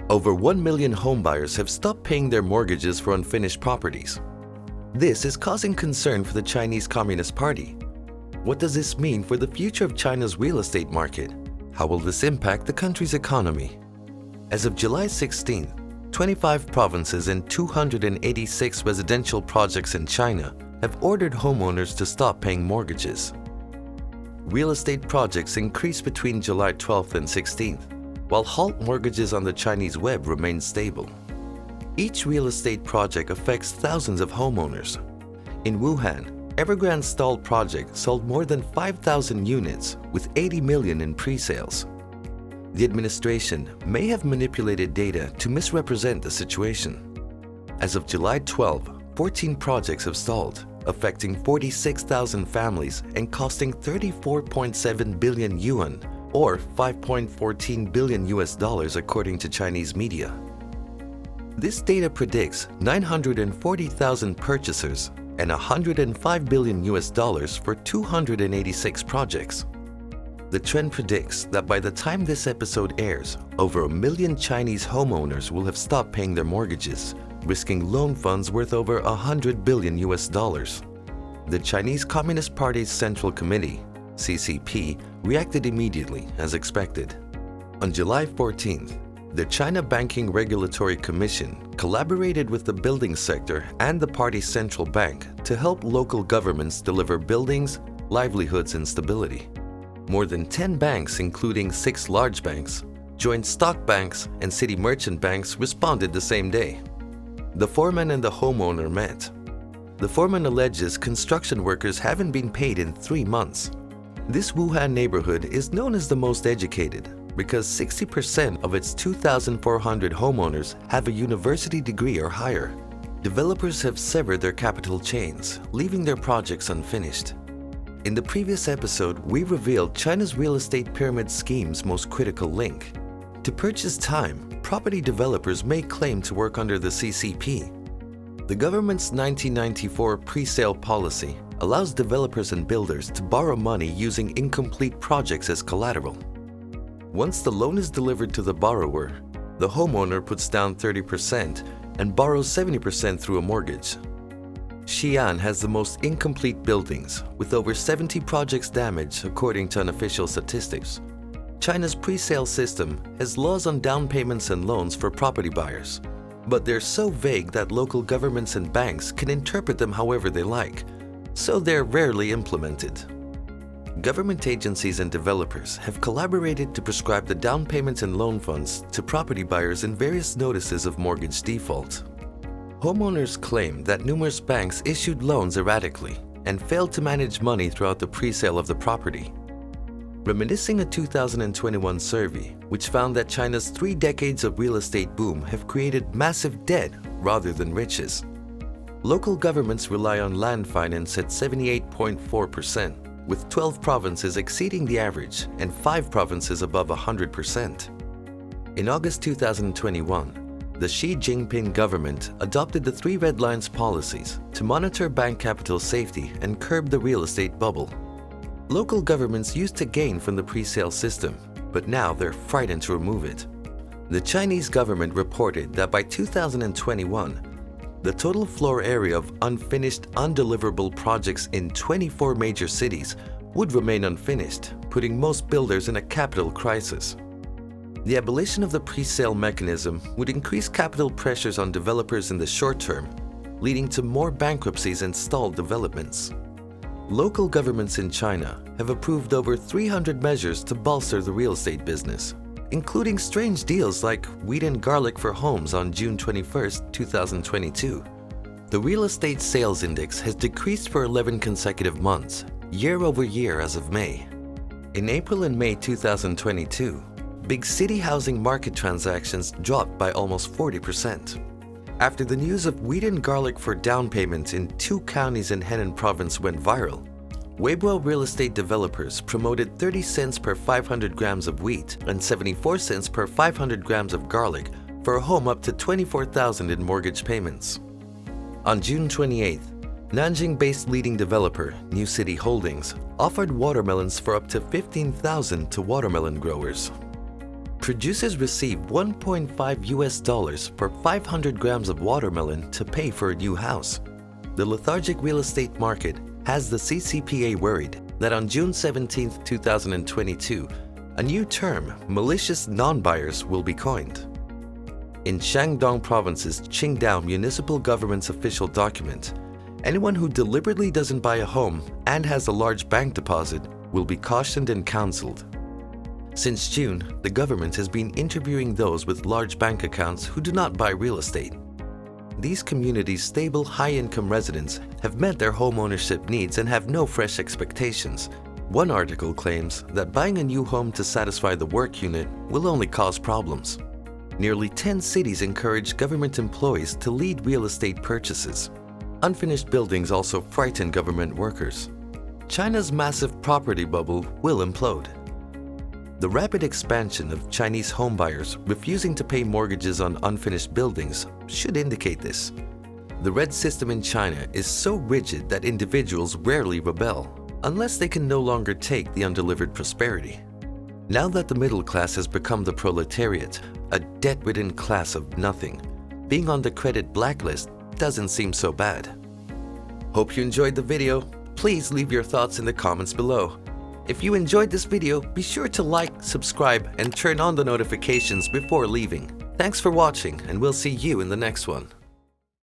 Over 1 million homebuyers have stopped paying their mortgages for unfinished properties. This is causing concern for the Chinese Communist Party. What does this mean for the future of China's real estate market? How will this impact the country's economy? As of July 16, 25 provinces and 286 residential projects in China have ordered homeowners to stop paying mortgages. Real estate projects increased between July 12th and 16th, while halt mortgages on the Chinese web remain stable. Each real estate project affects thousands of homeowners. In Wuhan, Evergrande stalled project sold more than 5,000 units with 80 million in pre-sales. The administration may have manipulated data to misrepresent the situation. As of July 12, 14 projects have stalled, affecting 46,000 families and costing 34.7 billion yuan, or $5.14 billion according to Chinese media. This data predicts 940,000 purchasers and $105 billion for 286 projects. The trend predicts that by the time this episode airs, over 1 million Chinese homeowners will have stopped paying their mortgages, risking loan funds worth over $100 billion. The Chinese Communist Party's Central Committee, CCP, reacted immediately as expected. On July 14th, the China Banking Regulatory Commission collaborated with the building sector and the party's central bank to help local governments deliver buildings, livelihoods, and stability. More than 10 banks, including 6 large banks, joint stock banks, and city merchant banks responded the same day. The foreman and the homeowner met. The foreman alleges construction workers haven't been paid in 3 months. This Wuhan neighborhood is known as the most educated because 60% of its 2,400 homeowners have a university degree or higher. Developers have severed their capital chains, leaving their projects unfinished. In the previous episode, we revealed China's real estate pyramid scheme's most critical link. To purchase time, property developers may claim to work under the CCP. The government's 1994 pre-sale policy allows developers and builders to borrow money using incomplete projects as collateral. Once the loan is delivered to the borrower, the homeowner puts down 30% and borrows 70% through a mortgage. Xi'an has the most incomplete buildings, with over 70 projects damaged according to unofficial statistics. China's pre-sale system has laws on down payments and loans for property buyers, but they're so vague that local governments and banks can interpret them however they like, so they're rarely implemented. Government agencies and developers have collaborated to prescribe the down payments and loan funds to property buyers in various notices of mortgage default. Homeowners claim that numerous banks issued loans erratically and failed to manage money throughout the pre-sale of the property. Reminiscing a 2021 survey, which found that China's 3 decades of real estate boom have created massive debt rather than riches. Local governments rely on land finance at 78.4%, with 12 provinces exceeding the average and 5 provinces above 100%. In August 2021, the Xi Jinping government adopted the 3 red lines policies to monitor bank capital safety and curb the real estate bubble. Local governments used to gain from the pre-sale system, but now they're frightened to remove it. The Chinese government reported that by 2021, the total floor area of unfinished, undeliverable projects in 24 major cities would remain unfinished, putting most builders in a capital crisis. The abolition of the pre-sale mechanism would increase capital pressures on developers in the short term, leading to more bankruptcies and stalled developments. Local governments in China have approved over 300 measures to bolster the real estate business, including strange deals like wheat and garlic for homes on June 21, 2022. The real estate sales index has decreased for 11 consecutive months, year over year as of May. In April and May 2022, big city housing market transactions dropped by almost 40%. After the news of wheat and garlic for down payment in 2 counties in Henan province went viral, Weibo real estate developers promoted 30 cents per 500 grams of wheat and 74 cents per 500 grams of garlic for a home up to $24,000 in mortgage payments. On June 28th, Nanjing-based leading developer New City Holdings offered watermelons for up to $15,000 to watermelon growers. Producers receive $1.5 for 500 grams of watermelon to pay for a new house. The lethargic real estate market has the CCPA worried that on June 17, 2022, a new term, malicious non-buyers, will be coined. In Shandong Province's Qingdao Municipal Government's official document, anyone who deliberately doesn't buy a home and has a large bank deposit will be cautioned and counseled. Since June, the government has been interviewing those with large bank accounts who do not buy real estate. These communities' stable, high-income residents have met their home ownership needs and have no fresh expectations. One article claims that buying a new home to satisfy the work unit will only cause problems. Nearly 10 cities encourage government employees to lead real estate purchases. Unfinished buildings also frighten government workers. China's massive property bubble will implode. The rapid expansion of Chinese homebuyers refusing to pay mortgages on unfinished buildings should indicate this. The red system in China is so rigid that individuals rarely rebel, unless they can no longer take the undelivered prosperity. Now that the middle class has become the proletariat, a debt-ridden class of nothing, being on the credit blacklist doesn't seem so bad. Hope you enjoyed the video. Please leave your thoughts in the comments below. If you enjoyed this video, be sure to like, subscribe, and turn on the notifications before leaving. Thanks for watching, and we'll see you in the next one.